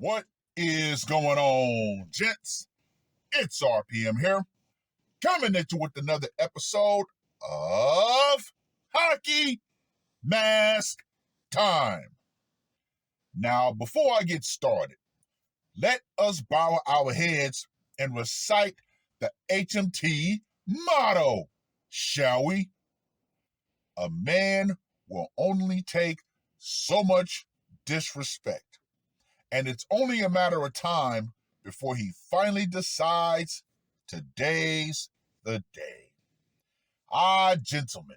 What is going on, gents? It's R.P.M. here, coming at you with another episode of Hockey Mask Time. Now, before I get started, let us bow our heads and recite the HMT motto, shall we? A man will only take so much disrespect, and it's only a matter of time before he finally decides today's the day. Gentlemen,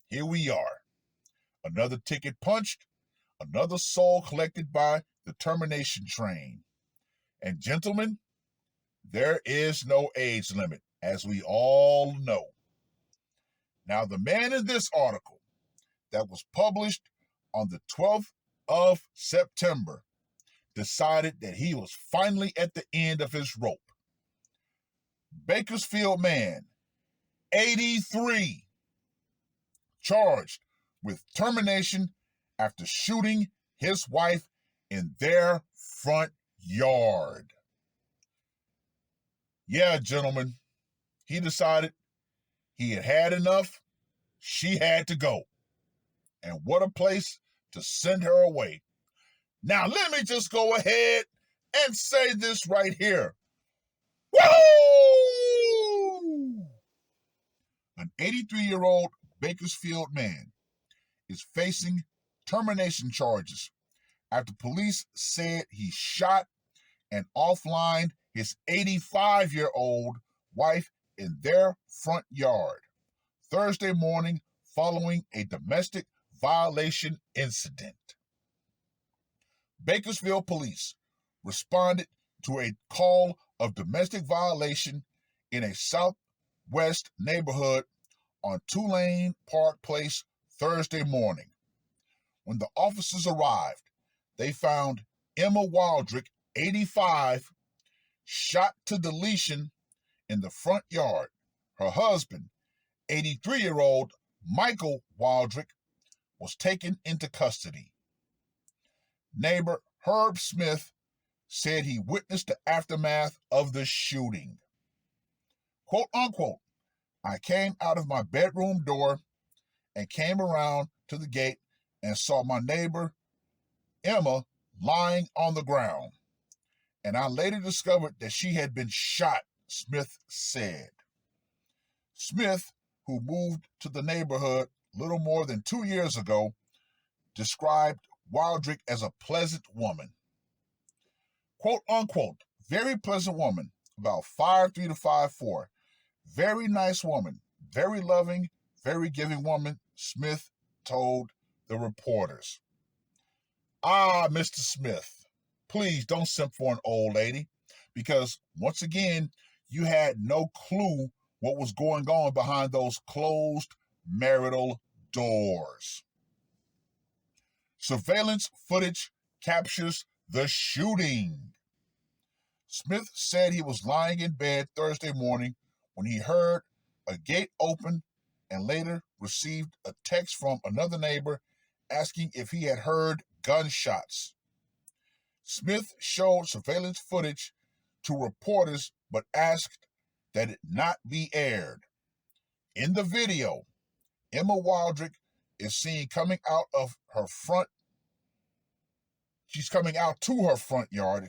here we are. Another ticket punched, another soul collected by the termination train. And gentlemen, there is no age limit, as we all know. Now, the man in this article that was published on the 12th of September decided that he was finally at the end of his rope. Bakersfield man, 83, charged with termination after shooting his wife in their front yard. Yeah, gentlemen, he decided he had had enough. She had to go. And what a place to send her away. Now, let me just go ahead and say this right here. Woo! An 83-year-old Bakersfield man is facing termination charges after police said he shot and offlined his 85-year-old wife in their front yard Thursday morning following a domestic violation incident. Bakersfield police responded to a call of domestic violation in a southwest neighborhood on Tulane Park Place Thursday morning. When the officers arrived, they found Emma Waldrick, 85, shot to deletion in the front yard. Her husband, 83-year-old Michael Waldrick, was taken into custody. Neighbor Herb Smith said he witnessed the aftermath of the shooting. Quote unquote, I came out of my bedroom door and came around to the gate and saw my neighbor Emma lying on the ground, and I later discovered that she had been shot, Smith said. Smith, who moved to the neighborhood little more than 2 years ago, described Waldrick as a pleasant woman. Quote unquote, very pleasant woman, about 5'3" to 5'4". Very nice woman, very loving, very giving woman, Smith told the reporters. Mr. Smith, please don't simp for an old lady, because once again, you had no clue what was going on behind those closed marital doors. Surveillance footage captures the shooting. Smith said he was lying in bed Thursday morning when he heard a gate open and later received a text from another neighbor asking if he had heard gunshots. Smith showed surveillance footage to reporters but asked that it not be aired. In the video, Emma Waldrick is seen coming out to her front yard,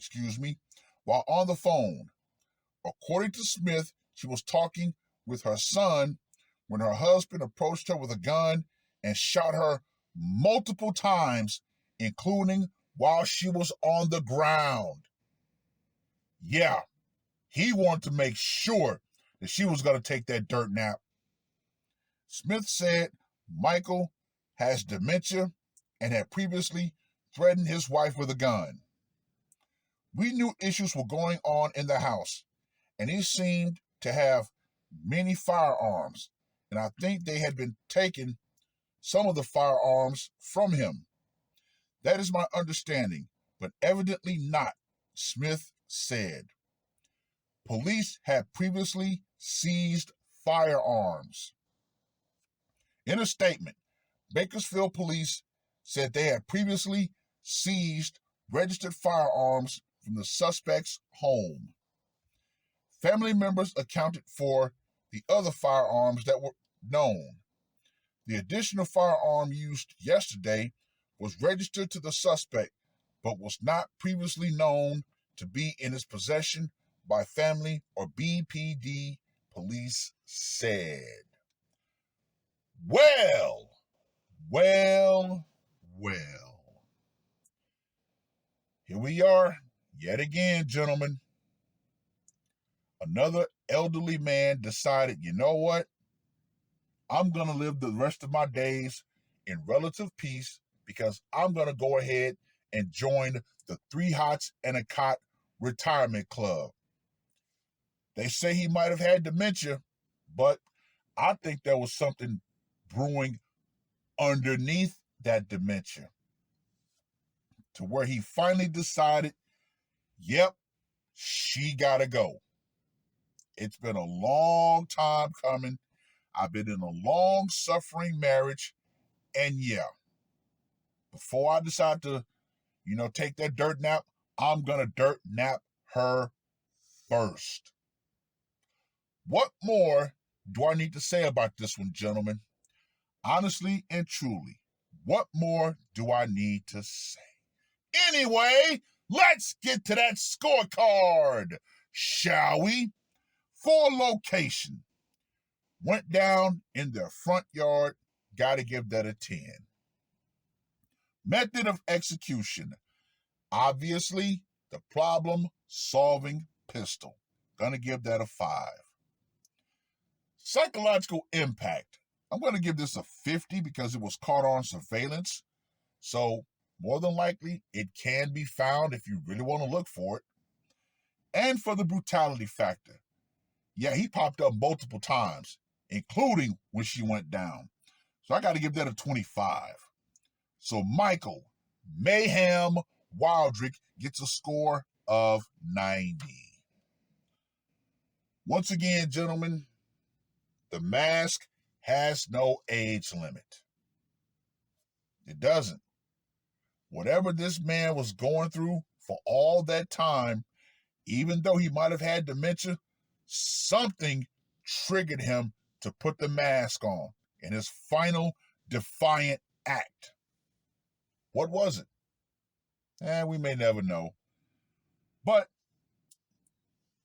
while on the phone. According to Smith, she was talking with her son when her husband approached her with a gun and shot her multiple times, including while she was on the ground. Yeah, he wanted to make sure that she was going to take that dirt nap. Smith said Michael has dementia and had previously threatened his wife with a gun. We knew issues were going on in the house, and he seemed to have many firearms, and I think they had been taking some of the firearms from him. That is my understanding, but evidently not, Smith said. Police had previously seized firearms. In a statement, Bakersfield police said they had previously seized registered firearms from the suspect's home. Family members accounted for the other firearms that were known. The additional firearm used yesterday was registered to the suspect, but was not previously known to be in his possession by family or BPD, police said. Well. Here we are, yet again, gentlemen. Another elderly man decided, you know what? I'm going to live the rest of my days in relative peace because I'm going to go ahead and join the 3 Hots and a Cot retirement club. They say he might have had dementia, but I think there was something brewing underneath that dementia to where he finally decided, yep, she gotta go. It's been a long time coming. I've been in a long-suffering marriage, and yeah, before I decide to, take that dirt nap, I'm gonna dirt nap her first. What more do I need to say about this one, gentlemen? Honestly and truly, what more do I need to say? Anyway, let's get to that scorecard, shall we? For location, went down in their front yard, gotta give that a 10. Method of execution, obviously, the problem-solving pistol, gonna give that a 5. Psychological impact, I'm gonna give this a 50 because it was caught on surveillance, so more than likely, it can be found if you really want to look for it. And for the brutality factor, yeah, he popped up multiple times, including when she went down. So I got to give that a 25. So Michael Mayhem Wildrick gets a score of 90. Once again, gentlemen, The Mask has no age limit. It doesn't. Whatever this man was going through for all that time, even though he might have had dementia, something triggered him to put the mask on in his final defiant act. What was it? We may never know. But,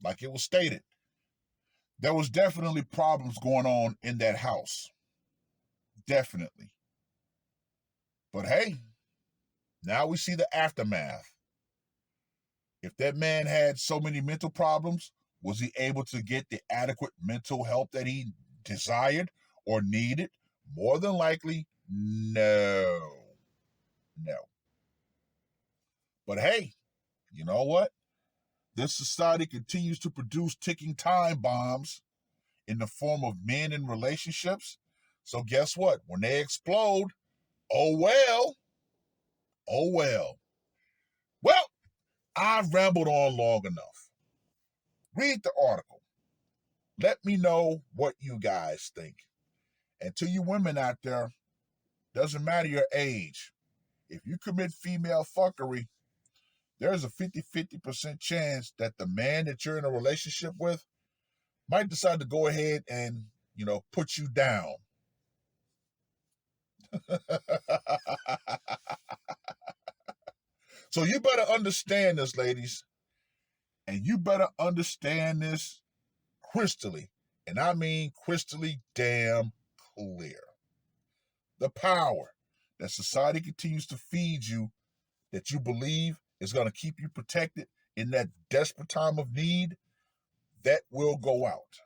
like it was stated, there was definitely problems going on in that house. Definitely. But hey, now we see the aftermath. If that man had so many mental problems, was he able to get the adequate mental help that he desired or needed? More than likely, no. But hey, you know what? This society continues to produce ticking time bombs in the form of men in relationships. So guess what? When they explode, oh well. Well, I've rambled on long enough. Read the article. Let me know what you guys think. And to you women out there, doesn't matter your age. If you commit female fuckery, there's a 50% chance that the man that you're in a relationship with might decide to go ahead and, put you down. So you better understand this, ladies. And you better understand this crystally. And I mean crystally damn clear. The power that society continues to feed you that you believe is going to keep you protected in that desperate time of need, that will go out.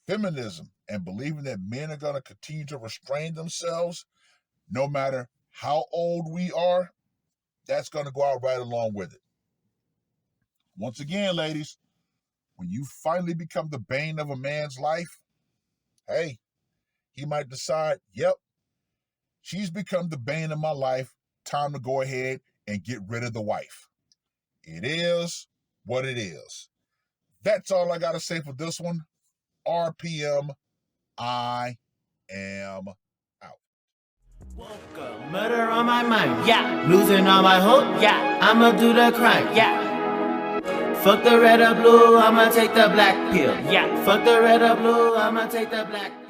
Feminism and believing that men are going to continue to restrain themselves no matter how old we are, that's going to go out right along with it. Once again, ladies, when you finally become the bane of a man's life, hey, he might decide, yep, she's become the bane of my life. Time to go ahead and get rid of the wife. It is what it is. That's all I got to say for this one. R.P.M. I am out. Woke up, murder on my mind, yeah. Losing all my hope, yeah. I'ma do the crime, yeah. Fuck the red or blue, I'ma take the black pill. Yeah. Fuck the red or blue, I'ma take the black pill.